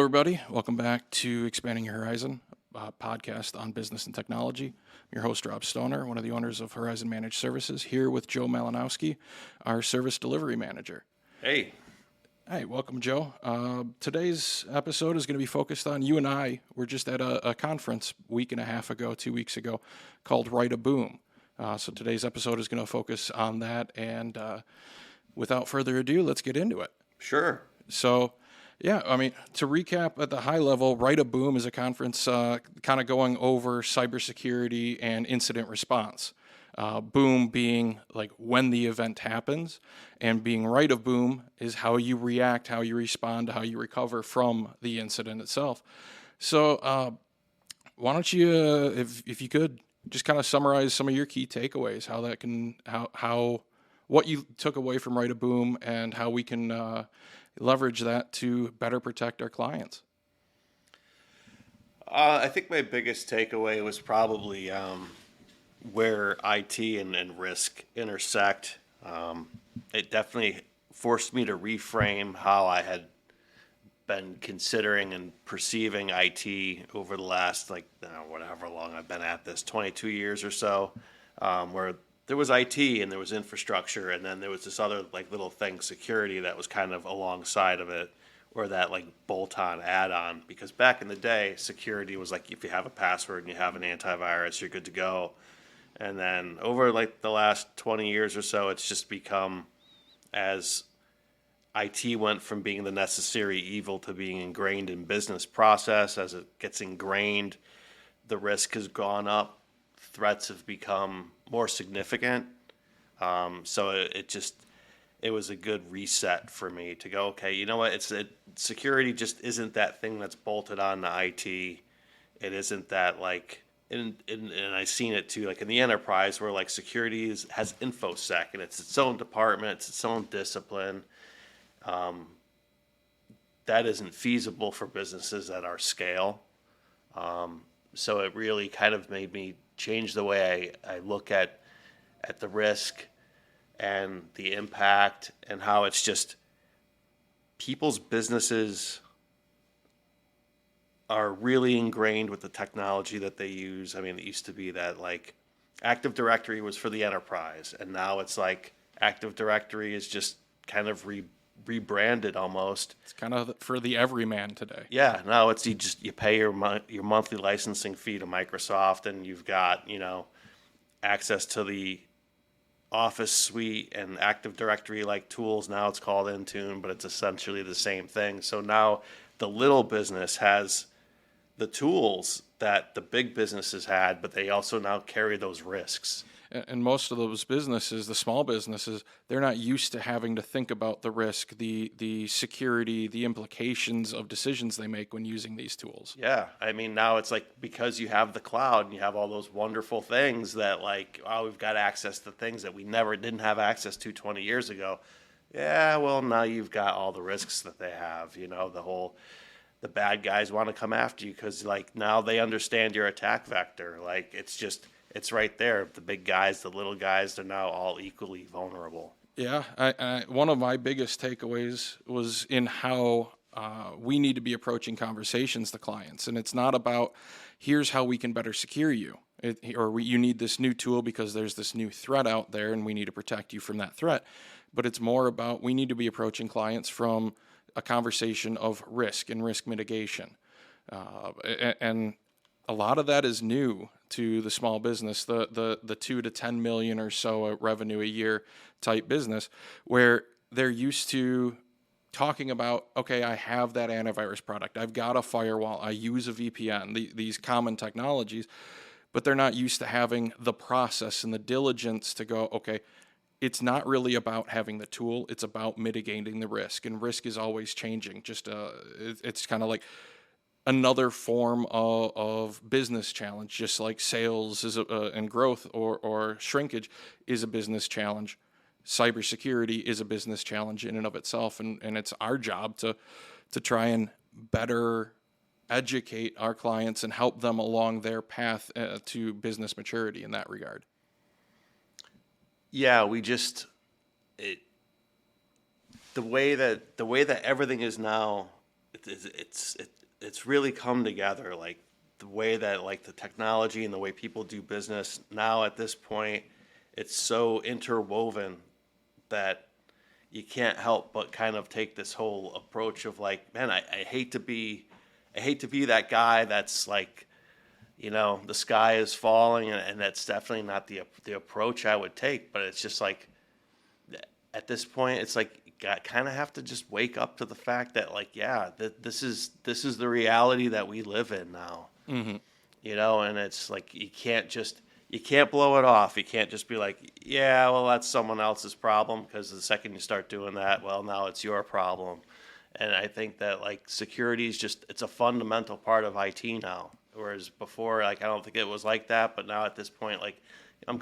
everybody. Welcome back to Expanding Your Horizon, podcast on business and technology. I'm your host, Rob Stoner, one of the owners of Horizon Managed Services, here with Joe Malinosky, our service delivery manager. Hey. Hey, welcome, Joe. Today's episode is going to be focused on you and I. We're just at a conference 2 weeks ago, called Write a Boom. So today's episode is going to focus on that. And without further ado, let's get into it. Sure. So, yeah, I mean, to recap at the high level, Write a Boom is a conference kind of going over cybersecurity and incident response. Boom being like when the event happens, and being right of boom is how you react, how you respond, how you recover from the incident itself. So why don't you, if you could, just kind of summarize some of your key takeaways, how what you took away from Write a Boom and how we can leverage that to better protect our clients. I think my biggest takeaway was probably where IT and risk intersect. It definitely forced me to reframe how I had been considering and perceiving IT over the last, whatever long I've been at this, 22 years or so, where there was IT and there was infrastructure, and then there was this other little thing, security, that was kind of alongside of it, or that bolt-on add-on. Because back in the day, security was if you have a password and you have an antivirus, you're good to go. And then over the last 20 years or so, it's just become, as IT went from being the necessary evil to being ingrained in business process. As it gets ingrained, the risk has gone up. Threats have become more significant. So it was a good reset for me to go, okay, you know what? Security just isn't that thing that's bolted on to IT. It isn't that and I've seen it too, in the enterprise where security has InfoSec and it's its own department, it's its own discipline. That isn't feasible for businesses at our scale. So it really kind of made me change the way I look at the risk and the impact, and how it's just people's businesses are really ingrained with the technology that they use. I mean, it used to be that Active Directory was for the enterprise, and now it's Active Directory is just kind of rebranded almost. It's kind of for the everyman today. Yeah, now it's you pay your monthly licensing fee to Microsoft, and you've got access to the Office suite and Active Directory tools. Now it's called Intune, but it's essentially the same thing. So now the little business has the tools that the big businesses had, but they also now carry those risks. And most of those businesses, the small businesses, they're not used to having to think about the risk, the security, the implications of decisions they make when using these tools. Yeah, I mean, now it's because you have the cloud and you have all those wonderful things that we've got access to things that we didn't have access to 20 years ago. Yeah, well, now you've got all the risks that they have, the bad guys want to come after you because now they understand your attack vector. It's right there. The big guys, the little guys, they're now all equally vulnerable. Yeah, one of my biggest takeaways was in how we need to be approaching conversations to clients. And it's not about, here's how we can better secure you, you need this new tool because there's this new threat out there and we need to protect you from that threat. But it's more about, we need to be approaching clients from a conversation of risk and risk mitigation. And a lot of that is new to the small business, the 2 to 10 million or so revenue a year type business, where they're used to talking about, okay, I have that antivirus product, I've got a firewall, I use a VPN, these common technologies, but they're not used to having the process and the diligence to go, okay, it's not really about having the tool, it's about mitigating the risk, and risk is always changing. It's kind of like another form of business challenge, just like sales is and growth or shrinkage is a business challenge. Cybersecurity is a business challenge in and of itself, and it's our job to try and better educate our clients and help them along their path to business maturity in that regard. Yeah, the way that everything is now it's really come together. Like the way that like the technology and the way people do business now at this point, it's so interwoven that you can't help but kind of take this whole approach of like, man, I hate to be that guy that's like, the sky is falling, and that's definitely not the approach I would take. But it's just like at this point, it's like you kind of have to just wake up to the fact that like, yeah, this is the reality that we live in now. And it's like you can't blow it off. You can't just be like, yeah, well, that's someone else's problem, because the second you start doing that, well, now it's your problem. And I think that like security is it's a fundamental part of IT now. Whereas before, like, I don't think it was like that, but now at this point, like, I'm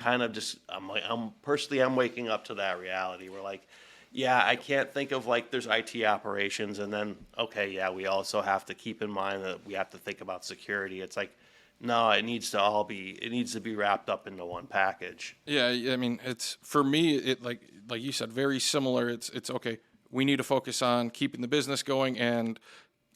waking up to that reality where like, yeah, I can't think of like there's IT operations and then, okay, yeah, we also have to keep in mind that we have to think about security. It's like, no, it needs to be wrapped up into one package. Yeah, I mean, it's for me, it like you said, very similar. It's okay. We need to focus on keeping the business going, and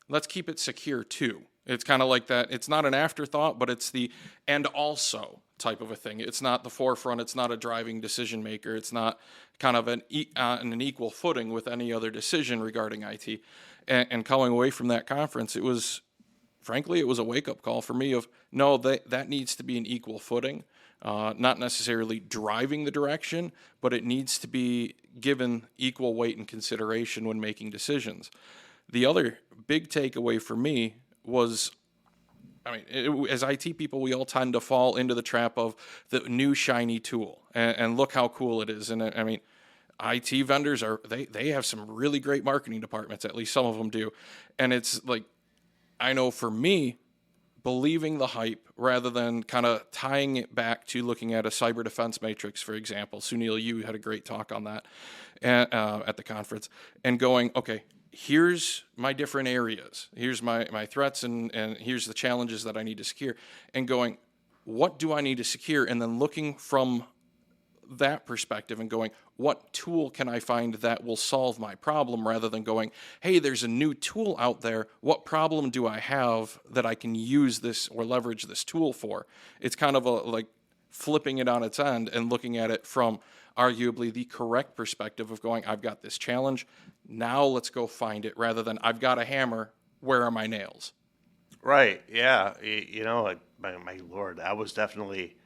let's keep it secure too. It's kind of like that. It's not an afterthought, but it's the and also type of a thing. It's not the forefront. It's not a driving decision maker. It's not kind of an equal footing with any other decision regarding IT. And coming away from that conference, frankly, it was a wake-up call for me of, no, that needs to be an equal footing, not necessarily driving the direction, but it needs to be given equal weight and consideration when making decisions. The other big takeaway for me was, I mean, as IT people, we all tend to fall into the trap of the new shiny tool, and look how cool it is. And I mean, IT vendors they have some really great marketing departments, at least some of them do. And it's like, I know for me, believing the hype rather than kind of tying it back to looking at a cyber defense matrix, for example. Sunil, you had a great talk on that at the conference, and going, okay, here's my different areas. Here's my threats, and here's the challenges that I need to secure, and going, what do I need to secure? And then looking from that perspective and going, what tool can I find that will solve my problem, rather than going, hey, there's a new tool out there. What problem do I have that I can use this or leverage this tool for? It's kind of like flipping it on its end and looking at it from arguably the correct perspective of going, I've got this challenge. Now let's go find it, rather than I've got a hammer. Where are my nails? Right. Yeah. Like, my Lord, I was definitely,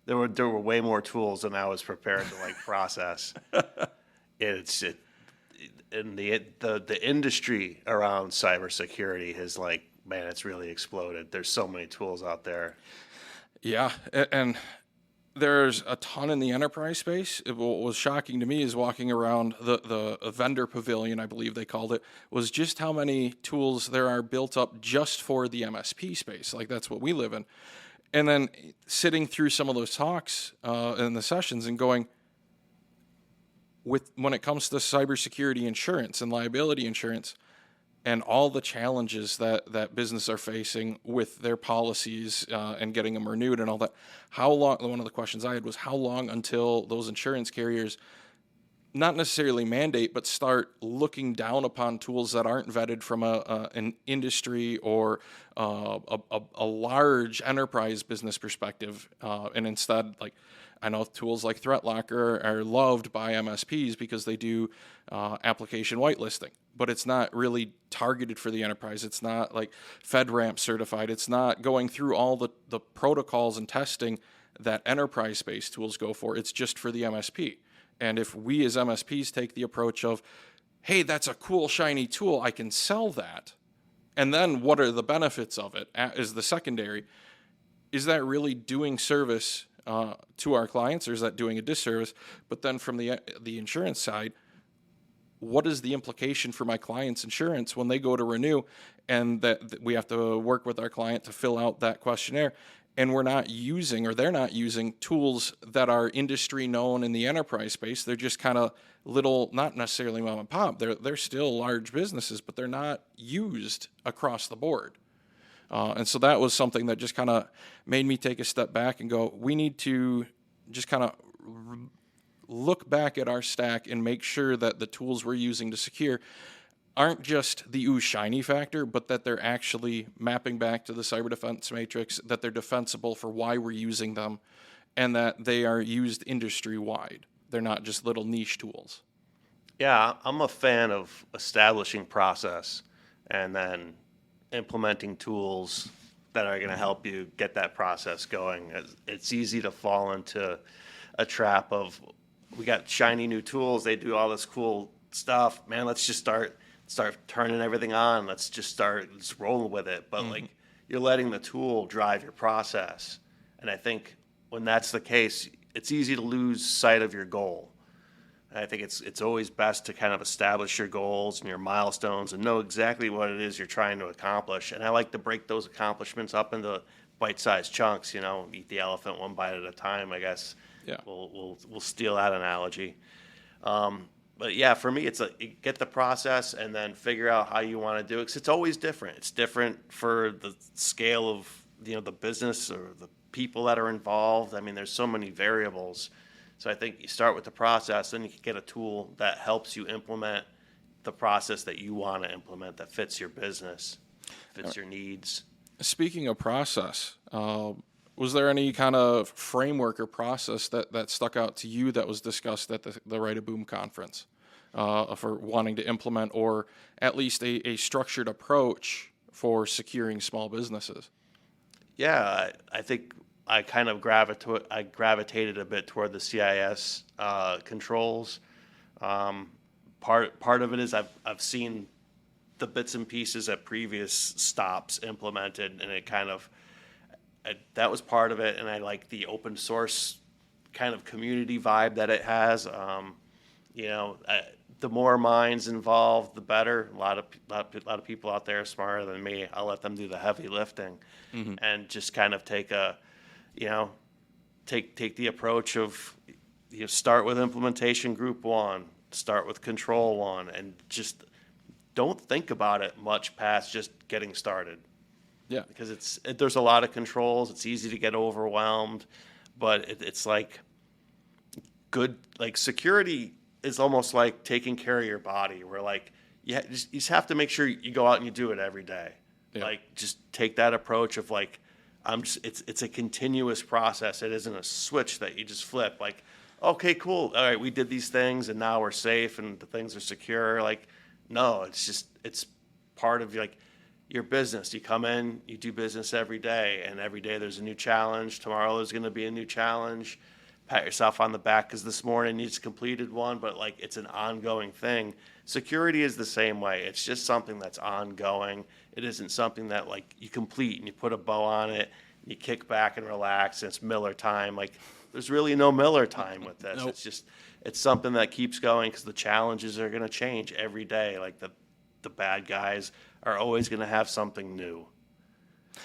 there were way more tools than I was prepared to like process. And the industry around cybersecurity has like, man, it's really exploded. There's so many tools out there. Yeah, and there's a ton in the enterprise space. What was shocking to me is walking around the vendor pavilion, I believe they called it, was just how many tools there are built up just for the MSP space. Like, that's what we live in. And then sitting through some of those talks in the sessions and going, when it comes to cybersecurity insurance and liability insurance and all the challenges that businesses are facing with their policies and getting them renewed and all that, how long, one of the questions I had was, how long until those insurance carriers not necessarily mandate, but start looking down upon tools that aren't vetted from an industry or a large enterprise business perspective, and instead, like, I know tools like ThreatLocker are loved by MSPs because they do application whitelisting, but it's not really targeted for the enterprise. It's not like FedRAMP certified. It's not going through all the protocols and testing that enterprise-based tools go for. It's just for the MSP. And if we as MSPs take the approach of, hey, that's a cool, shiny tool, I can sell that, and then what are the benefits of it is the secondary, is that really doing service to our clients, or is that doing a disservice? But then from the insurance side, what is the implication for my client's insurance when they go to renew, and that we have to work with our client to fill out that questionnaire, and we're not using, or they're not using, tools that are industry known in the enterprise space. They're just kind of little, not necessarily mom and pop. They're still large businesses, but they're not used across the board. And so that was something that just kind of made me take a step back and go, we need to just kind of look back at our stack and make sure that the tools we're using to secure aren't just the ooh shiny factor, but that they're actually mapping back to the cyber defense matrix, that they're defensible for why we're using them, and that they are used industry wide. They're not just little niche tools. Yeah, I'm a fan of establishing process and then implementing tools that are going to help you get that process going. It's easy to fall into a trap of we got shiny new tools, they do all this cool stuff. Man, let's just start turning everything on. Let's just rolling with it. But like you're letting the tool drive your process. And I think when that's the case, it's easy to lose sight of your goal. I think it's always best to kind of establish your goals and your milestones and know exactly what it is you're trying to accomplish. And I like to break those accomplishments up into bite-sized chunks. Eat the elephant one bite at a time. I guess. Yeah. We'll steal that analogy. But yeah, for me, it's get the process and then figure out how you want to do it. 'Cause it's always different. It's different for the scale of the business or the people that are involved. I mean, there's so many variables. So I think you start with the process, then you can get a tool that helps you implement the process that you want to implement that fits your business, fits your needs. Speaking of process, was there any kind of framework or process that stuck out to you that was discussed at the Right of Boom conference for wanting to implement, or at least a structured approach for securing small businesses? Yeah, I think I kind of gravitated a bit toward the CIS controls. Part of it is I've seen the bits and pieces at previous stops implemented, and it kind of that was part of it. And I like the open source kind of community vibe that it has. The more minds involved, the better. A lot of people out there are smarter than me. I'll let them do the heavy lifting, and just kind of take the approach of start with implementation group one, start with control one, and just don't think about it much past just getting started. Yeah. Because there's a lot of controls. It's easy to get overwhelmed, but it's like security is almost like taking care of your body. Where you just have to make sure you go out and you do it every day. Yeah. Just take that approach of it's a continuous process. It isn't a switch that you just flip. Okay, cool. All right, we did these things and now we're safe and the things are secure. No, it's part of your business. You come in, you do business every day, and every day there's a new challenge. Tomorrow there's going to be a new challenge. Pat yourself on the back because this morning you just completed one, but it's an ongoing thing. Security is the same way. It's just something that's ongoing. It isn't something that you complete and you put a bow on it, and you kick back and relax, and it's Miller time. There's really no Miller time with this. Nope. It's something that keeps going because the challenges are going to change every day. The bad guys are always going to have something new.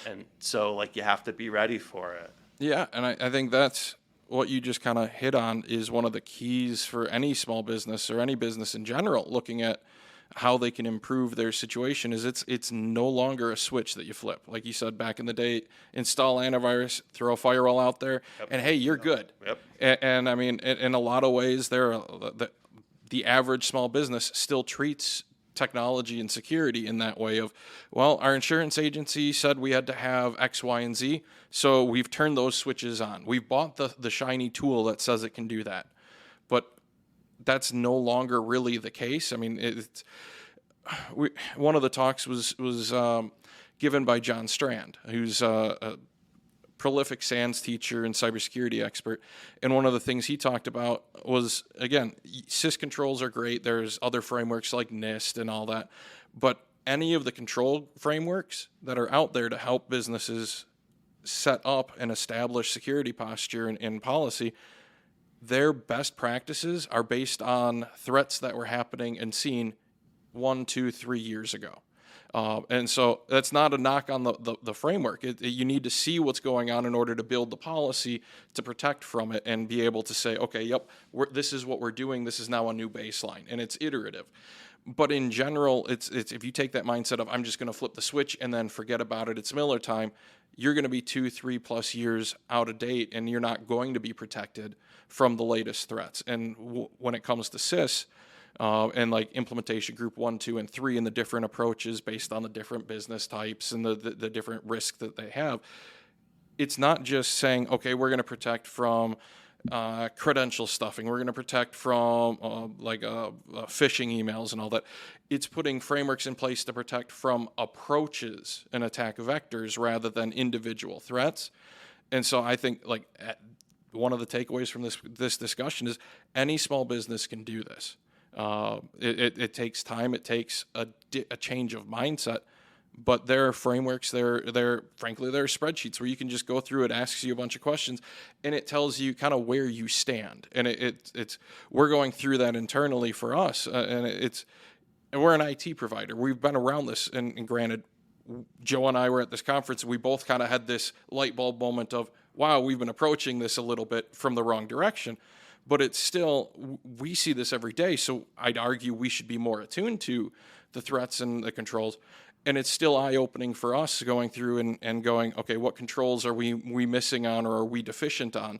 And so you have to be ready for it. Yeah, and I think that's what you just kind of hit on is one of the keys for any small business or any business in general, looking at how they can improve their situation. Is it's no longer a switch that you flip. Like you said back in the day, install antivirus, throw a firewall out there, and hey, you're good. Yep. And I mean, in a lot of ways, the average small business still treats technology and security in that way of, well, our insurance agency said we had to have X, Y, and Z, so we've turned those switches on. We've bought the shiny tool that says it can do that. But that's no longer really the case. I mean, one of the talks was given by John Strand, who's a prolific SANS teacher and cybersecurity expert. And one of the things he talked about was, again, SIS controls are great. There's other frameworks like NIST and all that. But any of the control frameworks that are out there to help businesses set up and establish security posture and policy, their best practices are based on threats that were happening and seen 1, 2, 3 years ago. And so that's not a knock on the framework. You need to see what's going on in order to build the policy to protect from it and be able to say, okay, yep, this is what we're doing. This is now a new baseline, and it's iterative. But in general, it's if you take that mindset of I'm just going to flip the switch and then forget about it, it's Miller time, you're going to be 2, 3+ years out of date, and you're not going to be protected from the latest threats. And when it comes to SIS, and like implementation group 1, 2, and 3, and the different approaches based on the different business types and the different risk that they have. It's not just saying, okay, we're going to protect from credential stuffing. We're going to protect from phishing emails and all that. It's putting frameworks in place to protect from approaches and attack vectors rather than individual threats. And so I think one of the takeaways from this discussion is any small business can do this. It takes time. It takes a change of mindset. But there are frameworks, frankly, there are spreadsheets where you can just go through it, asks you a bunch of questions, and it tells you kind of where you stand. And we're going through that internally for us, and we're an IT provider. We've been around this, and granted, Joe and I were at this conference, and we both kind of had this light bulb moment of, wow, we've been approaching this a little bit from the wrong direction. But it's still, we see this every day, so I'd argue we should be more attuned to the threats and the controls. And it's still eye-opening for us going through and going, okay, what controls are we missing on or are we deficient on?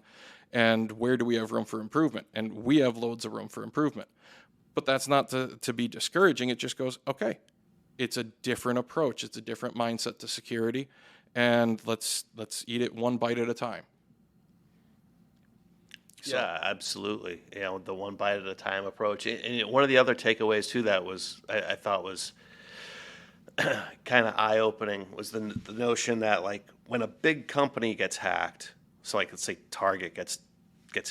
And where do we have room for improvement? And we have loads of room for improvement. But that's not to be discouraging. It just goes, okay, it's a different approach. It's a different mindset to security. And let's eat it one bite at a time. So. Yeah, absolutely. The one bite at a time approach. And one of the other takeaways to that was, I thought was kind of eye-opening, was the notion that like when a big company gets hacked, so like let's say Target gets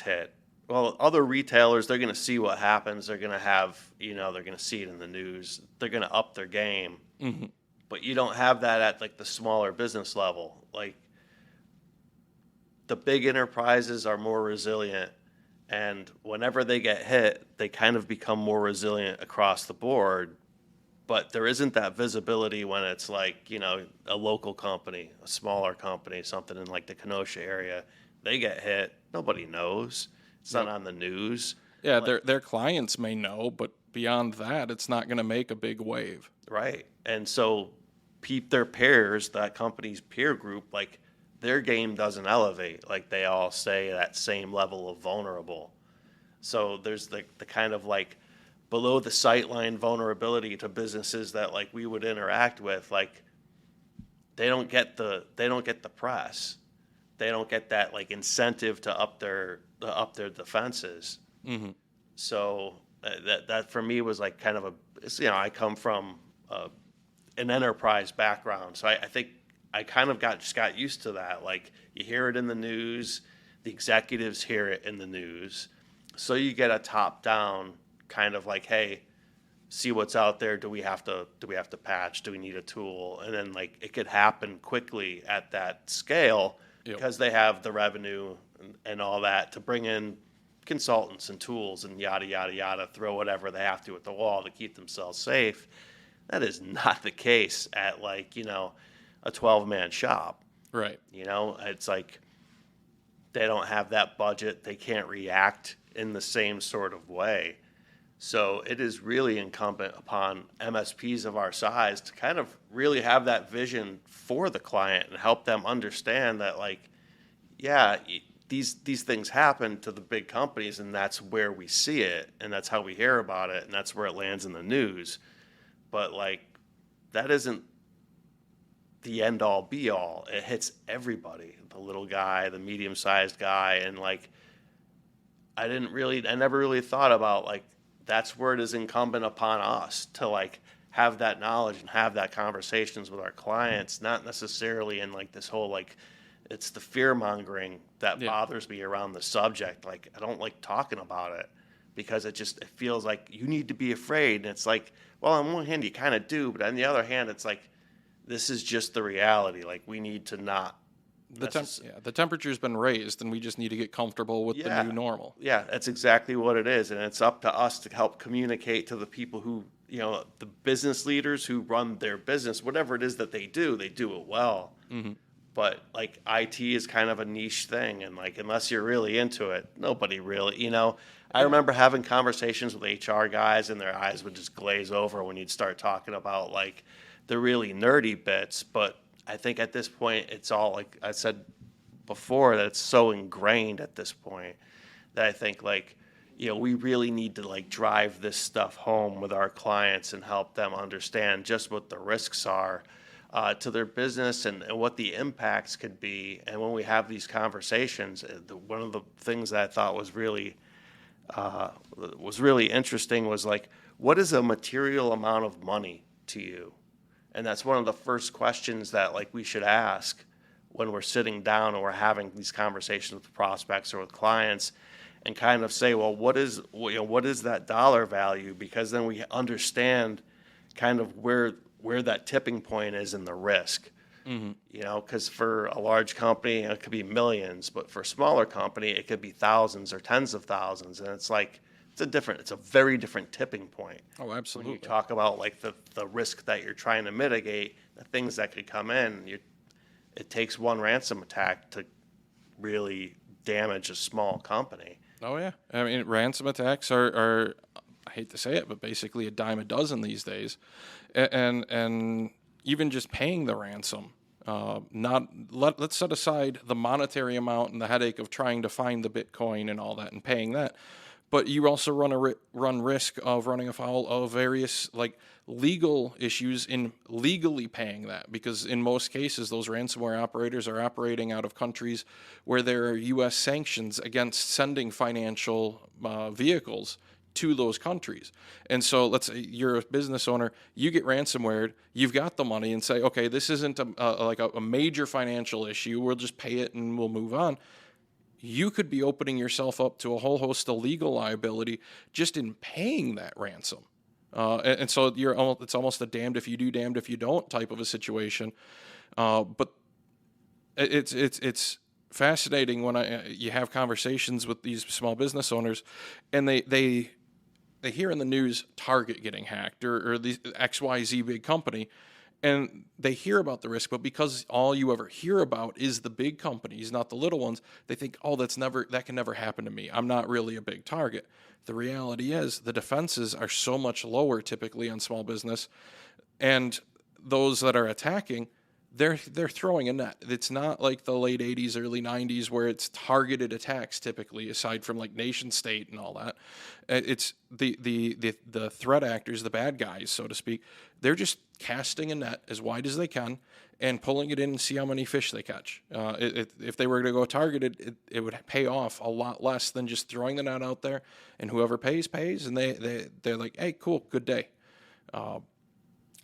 hit, well, other retailers, they're going to see what happens. They're going to have, they're going to see it in the news. They're going to up their game. Mm-hmm. But you don't have that at like the smaller business level. Like the big enterprises are more resilient, and whenever they get hit, they kind of become more resilient across the board. But there isn't that visibility when it's like, a local company, a smaller company, something in like the Kenosha area. They get hit. Nobody knows. It's not on the news. Yeah, their clients may know, but beyond that, it's not going to make a big wave. Right. And so their peers, that company's peer group, like their game doesn't elevate. Like they all stay that same level of vulnerable. So there's the kind of like below the sightline vulnerability to businesses that like we would interact with. Like they don't get the press. They don't get that like incentive to up their defenses. Mm-hmm. So that for me was like kind of I come from an enterprise background, so I think I kind of just got used to that. Like you hear it in the news, the executives hear it in the news, so you get a top down kind of like, hey, see what's out there. Do we have to patch? Do we need a tool? And then like it could happen quickly at that scale. Yep. Because they have the revenue and all that to bring in consultants and tools and yada, yada, yada, throw whatever they have to at the wall to keep themselves safe. That is not the case at like, a 12-man shop. Right. It's like they don't have that budget. They can't react in the same sort of way. So it is really incumbent upon MSPs of our size to kind of really have that vision for the client and help them understand that, like, yeah, these things happen to the big companies, and that's where we see it, and that's how we hear about it, and that's where it lands in the news. But, like, that isn't the end-all, be-all. It hits everybody, the little guy, the medium-sized guy, and, like, I never really thought about, like, that's where it is incumbent upon us to like have that knowledge and have that conversations with our clients, not necessarily in like this whole like it's the fear mongering that bothers me around the subject. Like I don't like talking about it because it feels like you need to be afraid. And it's like, well, on one hand you kind of do, but on the other hand, it's like this is just the reality. Like we need to not. The temperature's been raised, and we just need to get comfortable with the new normal. Yeah, that's exactly what it is, and it's up to us to help communicate to the people who, the business leaders who run their business, whatever it is that they do it well. Mm-hmm. But like IT is kind of a niche thing, and like unless you're really into it, nobody really, I remember having conversations with HR guys, and their eyes would just glaze over when you'd start talking about like the really nerdy bits, but I think at this point, it's all like I said before, that it's so ingrained at this point that I think like we really need to like drive this stuff home with our clients and help them understand just what the risks are to their business and what the impacts could be. And when we have these conversations, one of the things that I thought was really interesting was like, what is a material amount of money to you? And that's one of the first questions that like we should ask when we're sitting down and we're having these conversations with prospects or with clients, and kind of say, well, what is that dollar value? Because then we understand kind of where that tipping point is in the risk. Because for a large company, it could be millions, but for a smaller company, it could be thousands or tens of thousands. And it's like, it's a very different tipping point. Oh, When you absolutely. talk about like the risk that you're trying to mitigate, the things that could come in, it takes one ransom attack to really damage a small company. Oh yeah, I mean ransom attacks are I hate to say it, but basically a dime a dozen these days, and even just paying the ransom. Let's set aside the monetary amount and the headache of trying to find the Bitcoin and all that and paying that, but you also run risk of running afoul of various like legal issues in legally paying that, because in most cases those ransomware operators are operating out of countries where there are U.S. sanctions against sending financial vehicles to those countries. And so let's say you're a business owner, you get ransomware, you've got the money and say, okay, this isn't a major financial issue, we'll just pay it and we'll move on. You could be opening yourself up to a whole host of legal liability just in paying that ransom. And so it's almost a damned if you do, damned if you don't type of a situation. But it's fascinating when you have conversations with these small business owners, and they hear in the news Target getting hacked or the XYZ big company, and they hear about the risk, but because all you ever hear about is the big companies, not the little ones, they think, oh, that can never happen to me. I'm not really a big target. The reality is the defenses are so much lower typically on small business, and those that are attacking, they're throwing a net. It's not like the late 80s, early 90s where it's targeted attacks typically, aside from like nation state and all that. It's the threat actors, the bad guys, so to speak. They're just casting a net as wide as they can and pulling it in and see how many fish they catch. If they were to go targeted, it would pay off a lot less than just throwing the net out there, and whoever pays, and they're like, hey, cool, good day.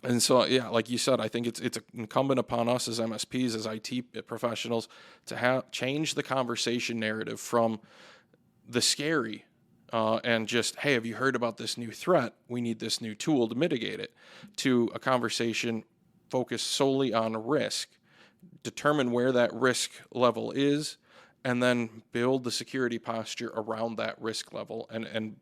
And so, yeah, like you said, I think it's incumbent upon us as MSPs, as IT professionals, to change the conversation narrative from the scary and just, hey, have you heard about this new threat? We need this new tool to mitigate it, to a conversation focused solely on risk, determine where that risk level is, and then build the security posture around that risk level, and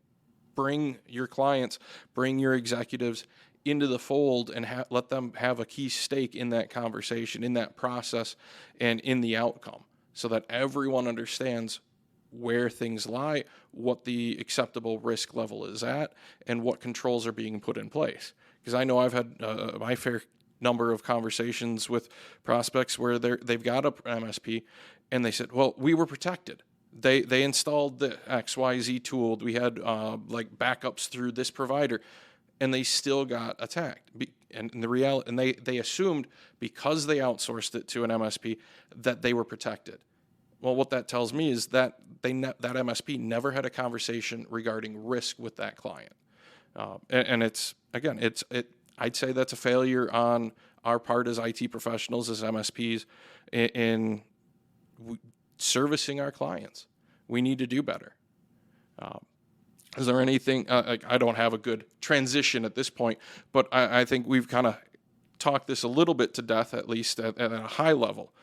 bring your clients, bring your executives into the fold, and let them have a key stake in that conversation, in that process, and in the outcome, so that everyone understands where things lie, what the acceptable risk level is at, and what controls are being put in place. Because I know I've had my fair number of conversations with prospects where they've got a MSP, and they said, well, we were protected. They installed the XYZ tool. We had like backups through this provider, and they still got attacked. And the reality, and they assumed because they outsourced it to an MSP that they were protected. Well, what that tells me is that that MSP never had a conversation regarding risk with that client, and I'd say that's a failure on our part as IT professionals, as MSPs, in servicing our clients. We need to do better. Is there anything, I don't have a good transition at this point, but I think we've kind of talked this a little bit to death, at least at a high level.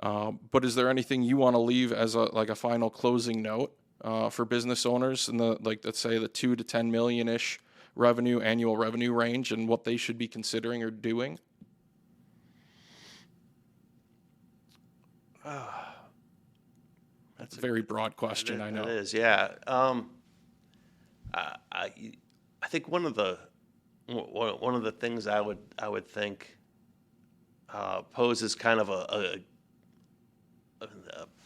But is there anything you want to leave as a final closing note for business owners in let's say the 2 to 10 million-ish annual revenue range, and what they should be considering or doing? That's a very broad question, I know. It is, yeah. I think one of the things I would think poses kind of a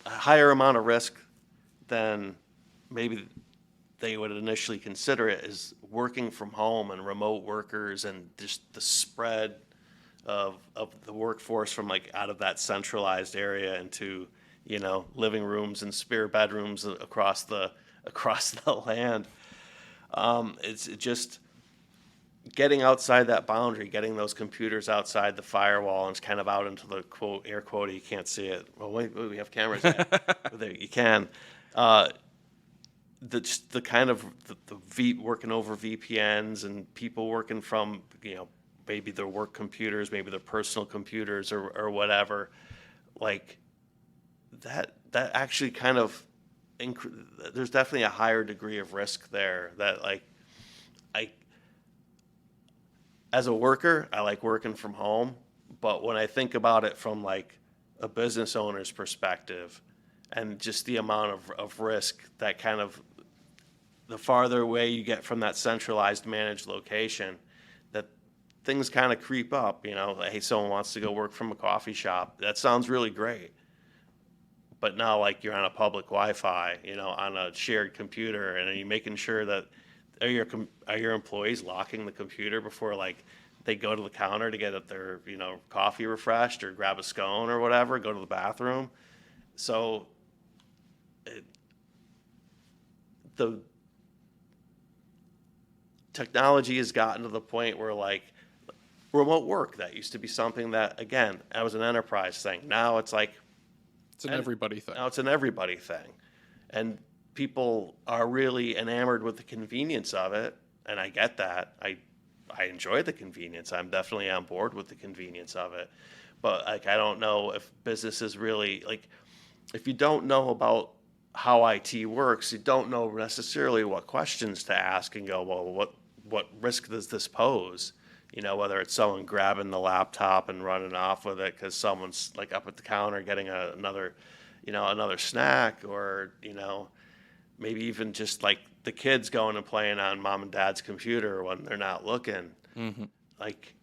higher amount of risk than maybe they would initially consider it is working from home and remote workers and just the spread of the workforce from like out of that centralized area into, living rooms and spare bedrooms across the across the land. It's just getting outside that boundary, getting those computers outside the firewall and kind of out into the quote air quote. You can't see it. Well, wait, we have cameras. There you can. The kind of working over VPNs and people working from maybe their work computers, maybe their personal computers or whatever, like that actually kind of there's definitely a higher degree of risk there that like I as a worker I like working from home, but when I think about it from like a business owner's perspective and just the amount of risk that kind of the farther away you get from that centralized managed location, that things kind of creep up, like, hey, someone wants to go work from a coffee shop. That sounds really great. But now like you're on a public Wi-Fi, on a shared computer, and are you making sure that are your employees locking the computer before like they go to the counter to get their, coffee refreshed or grab a scone or whatever, go to the bathroom? So the technology has gotten to the point where like remote work, that used to be something that, again, that was an enterprise thing. Now it's like It's an everybody thing. now it's an everybody thing, and people are really enamored with the convenience of it, and I get that. I enjoy the convenience. I'm definitely on board with the convenience of it, but like I don't know if businesses really like if you don't know about how IT works, you don't know necessarily what questions to ask and go, well, what risk does this pose? Whether it's someone grabbing the laptop and running off with it because someone's like up at the counter getting another snack, or, maybe even just like the kids going and playing on mom and dad's computer when they're not looking, like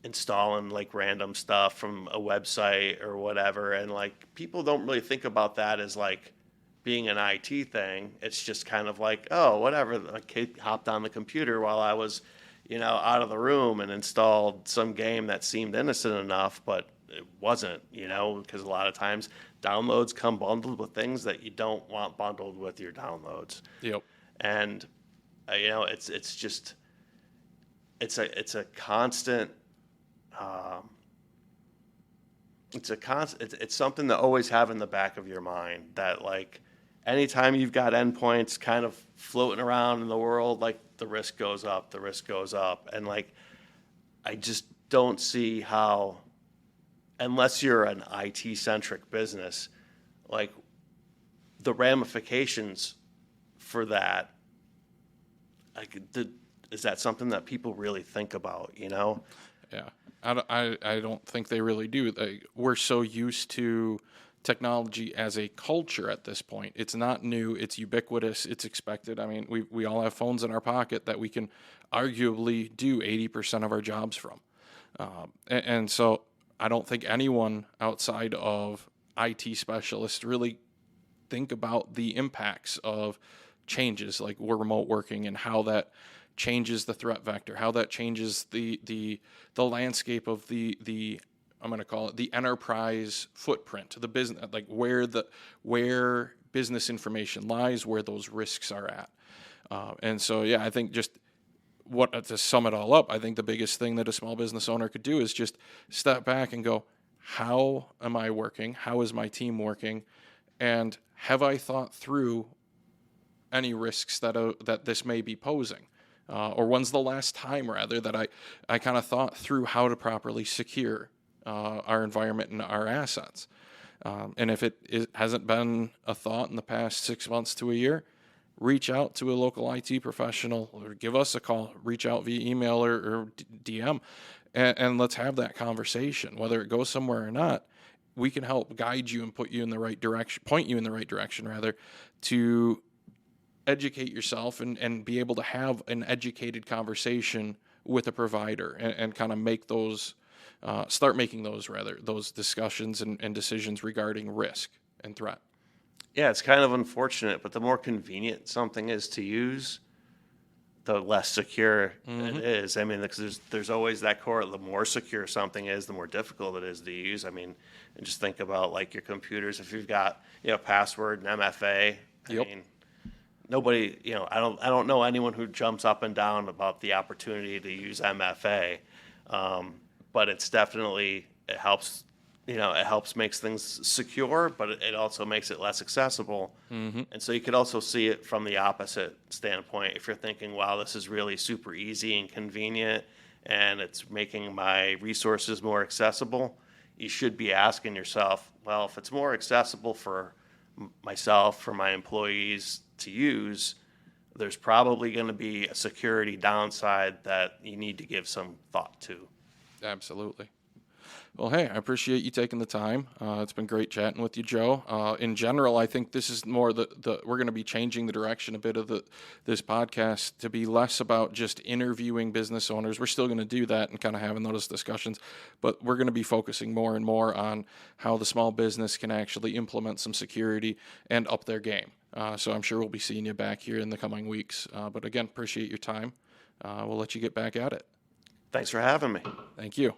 installing like random stuff from a website or whatever. And like people don't really think about that as like being an IT thing. It's just kind of like, oh, whatever. A kid hopped on the computer while I was, out of the room and installed some game that seemed innocent enough, but it wasn't, because a lot of times downloads come bundled with things that you don't want bundled with your downloads. Yep. And, it's just, it's a constant, it's something to always have in the back of your mind that like, anytime you've got endpoints kind of floating around in the world, like the risk goes up. And like, I just don't see how, unless you're an IT centric business, like the ramifications for that, like, is that something that people really think about, Yeah. I don't think they really do. We're so used to technology as a culture at this point. It's not new. It's ubiquitous. It's expected. I mean, we all have phones in our pocket that we can arguably do 80% of our jobs from. And so I don't think anyone outside of IT specialists really think about the impacts of changes like we're remote working and how that changes the threat vector, how that changes the landscape of the I'm going to call it the enterprise footprint, the business, like where business information lies, where those risks are at. And so, yeah, I think just to sum it all up, I think the biggest thing that a small business owner could do is just step back and go, how am I working? How is my team working? And have I thought through any risks that this may be posing? Or when's the last time, rather, that I kind of thought through how to properly secure our environment and our assets. And if it hasn't been a thought in the past 6 months to a year, reach out to a local IT professional or give us a call, reach out via email or DM, and let's have that conversation. Whether it goes somewhere or not, we can help guide you and point you in the right direction rather, to educate yourself and be able to have an educated conversation with a provider and kind of make those start making those discussions and decisions regarding risk and threat. Yeah, it's kind of unfortunate, but the more convenient something is to use, the less secure it is. I mean, because there's always that core. The more secure something is, the more difficult it is to use. I mean, and just think about like your computers. If you've got password and MFA, I Yep. mean, nobody, I don't know anyone who jumps up and down about the opportunity to use MFA, but it's definitely it helps makes things secure, but it also makes it less accessible. And so you could also see it from the opposite standpoint. If you're thinking, wow, this is really super easy and convenient, and it's making my resources more accessible, you should be asking yourself, well, if it's more accessible for myself, for my employees to use, there's probably going to be a security downside that you need to give some thought to. Absolutely. Well, hey, I appreciate you taking the time. It's been great chatting with you, Joe. In general, I think this is more we're going to be changing the direction a bit of this podcast to be less about just interviewing business owners. We're still going to do that and kind of having those discussions, but we're going to be focusing more and more on how the small business can actually implement some security and up their game. So I'm sure we'll be seeing you back here in the coming weeks. But again, appreciate your time. We'll let you get back at it. Thanks for having me. Thank you.